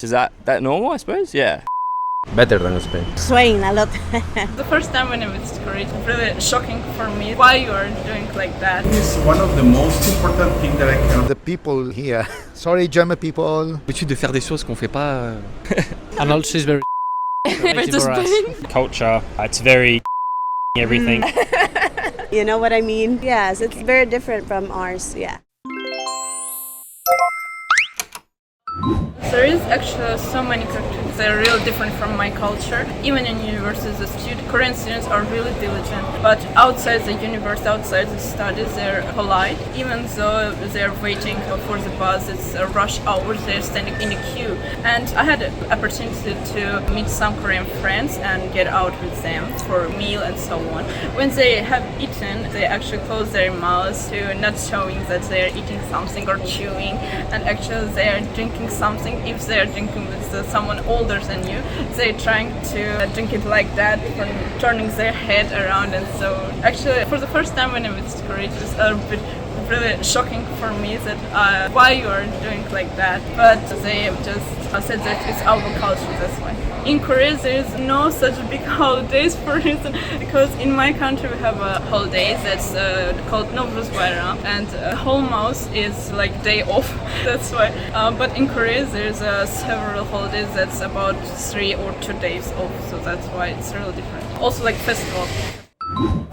Is that normal, I suppose? Yeah. Better than Spain. Swaying a lot. The first time when I visited Korea, it's really shocking for me why you are doing like that. It's one of the most important things that I can. The people here. Sorry, German people. L'habitude de faire des choses qu'on fait pas. And also it's very for us. Culture, it's very everything. You know what I mean? Yes, it's very different from ours, yeah. There is actually so many characteristics that are really different from my culture. Even in universities, Korean students are really diligent. But outside the university, outside the studies, they're polite. Even though they're waiting for the bus, it's a rush hour, they're standing in a queue. And I had an opportunity to meet some Korean friends and get out with them for a meal and so on. When they have eaten, they actually close their mouths to not showing that they're eating something or chewing. And actually they are drinking something. If they are drinking with someone older than you, they're trying to drink it like that, turning their head around. And so actually for the first time when I visited Korea, it was a bit really shocking for me that why you are doing like that. But they have just said that it's our culture, that's why. In Korea there is no such big holidays for reason, because in my country we have a holiday that's called Nowruz Bayram, and whole month is like day off. That's why. But in Korea there's several holidays that's about 3 or 2 days off, so that's why it's really different. Also like festival.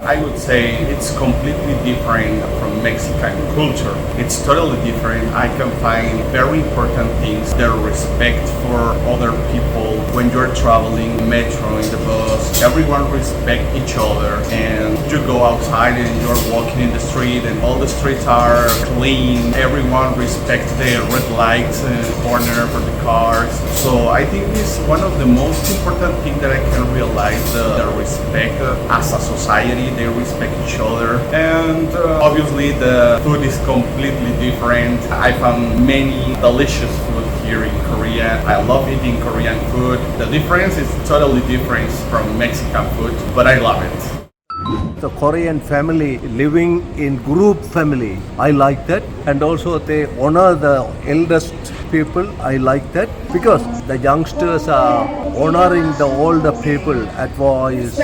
I would say it's completely different from Mexican culture. It's totally different. I can find very important things. Their respect for other people. When you're traveling metro in the bus, everyone respect each other. And you go outside and you're walking in the street and all the streets are clean. Everyone respects the red lights and corner for the cars. So I think it's one of the most important things that I can realize, the respect as a society. They respect each other, and obviously the food is completely different. I found many delicious food here in Korea. I love eating Korean food. The difference is totally different from Mexican food, but I love it. The Korean family living in group family, I like that, and also they honor the eldest people. I like that because the youngsters are honoring the older people. Advice,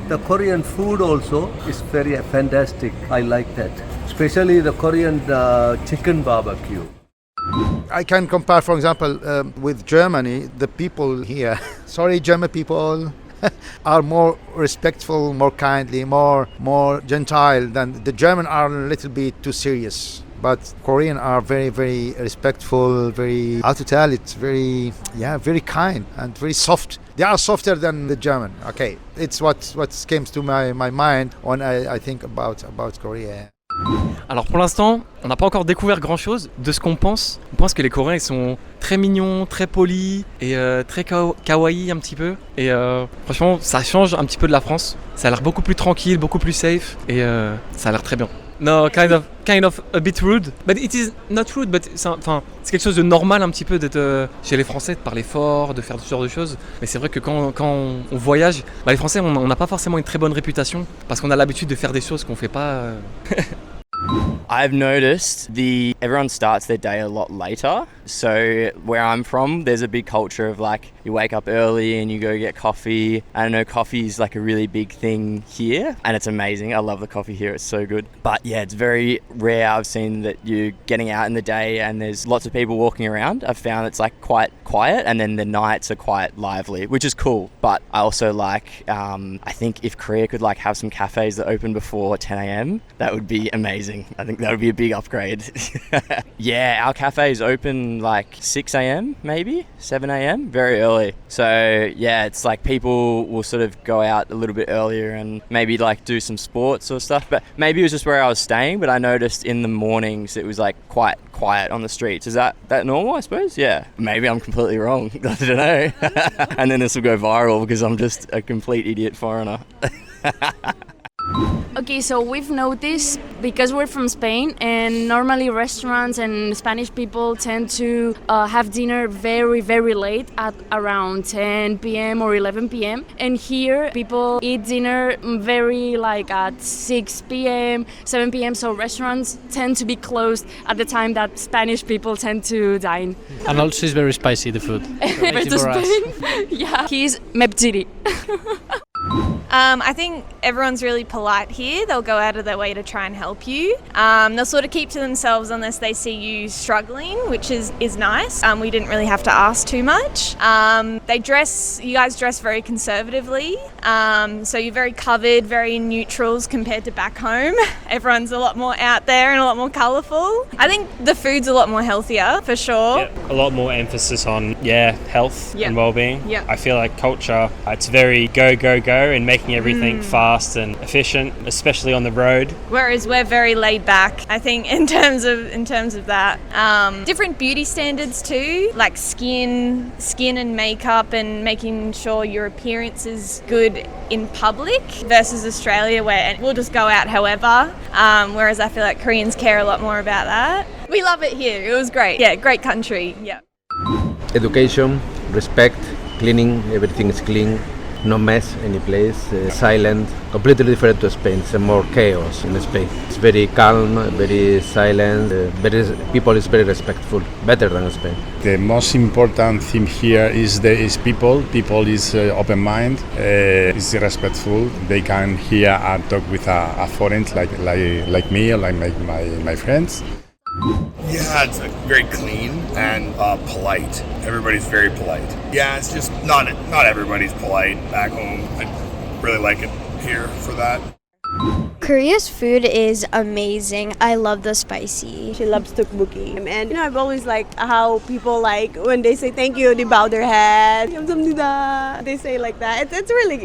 The Korean food also is very fantastic. I like that, especially the Korean chicken barbecue. I can compare, for example, with Germany. The people here, sorry, German people, are more respectful, more kindly, more gentile than the German are a little bit too serious. But Korean are very, very respectful, very, how to tell it, very kind and very soft. They are softer than the German. Okay, it's what comes to my mind when I think about Korea. Alors pour l'instant, on n'a pas encore découvert grand chose de ce qu'on pense. On pense que les Coréens ils sont très mignons, très polis et très kawaii un petit peu. Et franchement, ça change un petit peu de la France. Ça a l'air beaucoup plus tranquille, beaucoup plus safe et ça a l'air très bien. No, kind of a bit rude, but it is not rude, but c'est quelque chose de normal un petit peu d'être chez les Français, de parler fort, de faire ce genre de choses. Mais c'est vrai que quand on voyage, les Français on n'a pas forcément une très bonne réputation parce qu'on a l'habitude de faire des choses qu'on fait pas. I've noticed everyone starts their day a lot later. So where I'm from, there's a big culture of like you wake up early and you go get coffee. I don't know, coffee is like a really big thing here and it's amazing. I love the coffee here, it's so good. But yeah, it's very rare I've seen that you're getting out in the day and there's lots of people walking around. I've found it's like quite quiet and then the nights are quite lively, which is cool. But I also like, I think if Korea could like have some cafes that open before 10 a.m, that would be amazing. I think that would be a big upgrade. Yeah, our cafes open like 6 a.m, maybe 7 a.m, very early. So yeah, it's like people will sort of go out a little bit earlier and maybe like do some sports or stuff. But maybe it was just where I was staying, but I noticed in the mornings it was like quite quiet on the streets. Is that normal, I suppose? Yeah. Maybe I'm completely wrong. I don't know. And then this will go viral because I'm just a complete idiot foreigner. Okay, so we've noticed because we're from Spain, and normally restaurants and Spanish people tend to have dinner very, very late at around 10 p.m. or 11 p.m. And here people eat dinner very like at 6 p.m., 7 p.m. So restaurants tend to be closed at the time that Spanish people tend to dine. And also it's very spicy, the food. Back to Spain. Yeah, he's Meptiri. I think everyone's really polite here. They'll go out of their way to try and help you. They'll sort of keep to themselves unless they see you struggling, which is nice. We didn't really have to ask too much. You guys dress very conservatively. So you're very covered, very in neutrals compared to back home. Everyone's a lot more out there and a lot more colourful. I think the food's a lot more healthier, for sure. A lot more emphasis on, health and well-being. Yeah. I feel like culture, it's very go, go, go and making everything fast and efficient, especially on the road. Whereas we're very laid back, I think, in terms of that. Different beauty standards too, like skin and makeup and making sure your appearance is good in public versus Australia where we'll just go out however. Whereas I feel like Koreans care a lot more about that. We love it here. It was great. Yeah, great country. Yeah. Education, respect, cleaning, everything is clean. No mess any place, silent, completely different to Spain. It's more chaos in Spain. It's very calm, very silent, people is very respectful, better than Spain. The most important thing here is people. People is open mind, is respectful. They can hear and talk with a foreign like me or like my friends. Yeah, it's very clean and polite. Everybody's very polite. Yeah, it's just not everybody's polite back home. I really like it here for that. Korea's food is amazing. I love the spicy. She loves tteokbokki. And I've always liked how people when they say thank you, they bow their head. 감사합니다. They say like that. It's really,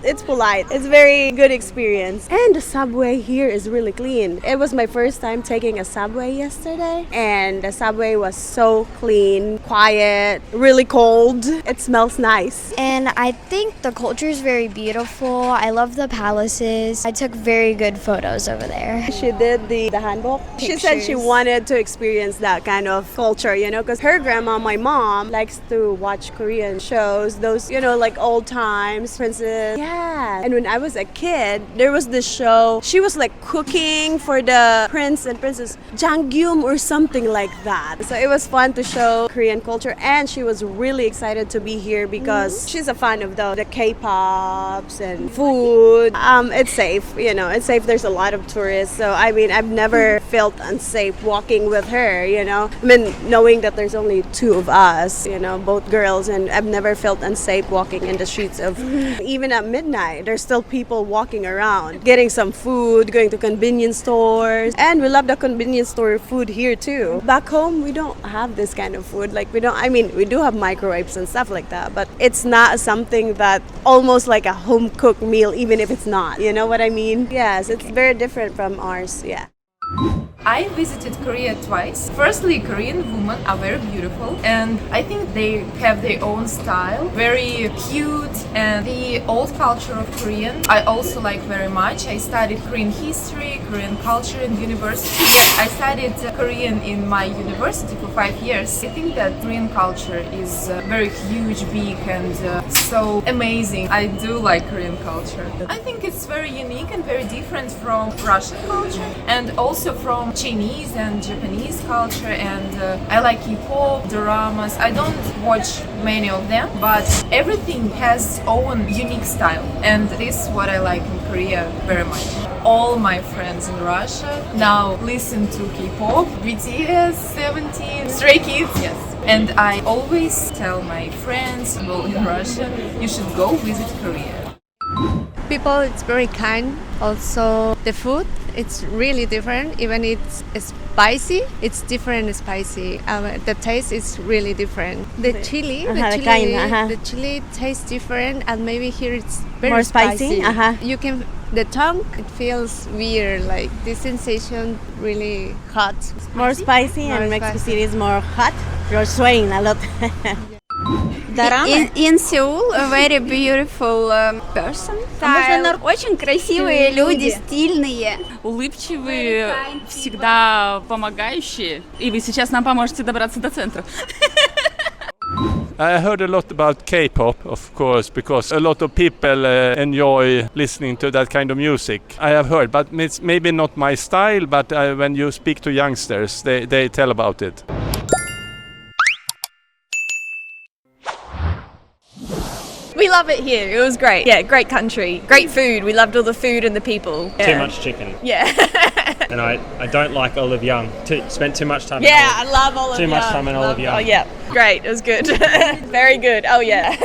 it's polite. It's very good experience. And the subway here is really clean. It was my first time taking a subway yesterday, and the subway was so clean, quiet, really cold. It smells nice. And I think the culture is very beautiful. I love the palaces. I took very good photos over there. She did the hanbok. She said she wanted to experience that kind of culture, because her grandma, my mom, likes to watch Korean shows, those, like old times, princess. Yeah. And when I was a kid, there was this show. She was like cooking for the prince and princess, Janggyum or something like that. So it was fun to show Korean culture, and she was really excited to be here because she's a fan of the K-pops and food. It's safe. It's safe. There's a lot of tourists. So, I've never felt unsafe walking with her, knowing that there's only two of us, both girls, and I've never felt unsafe walking in the streets of, even at midnight, there's still people walking around, getting some food, going to convenience stores. And we love the convenience store food here too. Back home, we don't have this kind of food. We do have microwaves and stuff like that, but it's not something that almost like a home cooked meal, even if it's not. You know what I mean? Yes, it's very different from ours, yeah. I visited Korea twice. Firstly, Korean women are very beautiful, and I think they have their own style, very cute, and the old culture of Korean I also like very much. I studied Korean history, Korean culture in university. I studied Korean in my university for 5 years. I think that Korean culture is very huge, big, and so amazing. I do like Korean culture. I think it's very unique and very different from Russian culture, and also from Chinese and Japanese culture, and I like K-pop, dramas. I don't watch many of them, but everything has its own unique style, and this is what I like in Korea very much. All my friends in Russia now listen to K-pop, BTS, 17, Stray Kids, yes. And I always tell my friends who in Russia, you should go visit Korea. People, it's very kind. Also, the food, it's really different. Even it's spicy, it's different spicy. The taste is really different. The chili, the chili tastes different, and maybe here it's very more spicy. You can, the tongue, it feels weird. Like this sensation, really hot. More spicy, and Mexico City is more hot. You're sweating a lot. In Seoul, a very beautiful person. Очень красивые люди, стильные. Улыбчивые, всегда помогающие. И вы сейчас нам поможете добраться до центра. I heard a lot about K-pop, of course, because a lot of people enjoy listening to that kind of music. I have heard, but it's maybe not my style, but when you speak to youngsters, they tell about it. We love it here. It was great. Yeah, great country. Great food. We loved all the food and the people. Too much chicken. Yeah. And I don't like Olive Young. Spent too much time. Yeah, I love Olive Young. Too much time in Olive Young. Oh yeah, great. It was good. Very good. Oh yeah.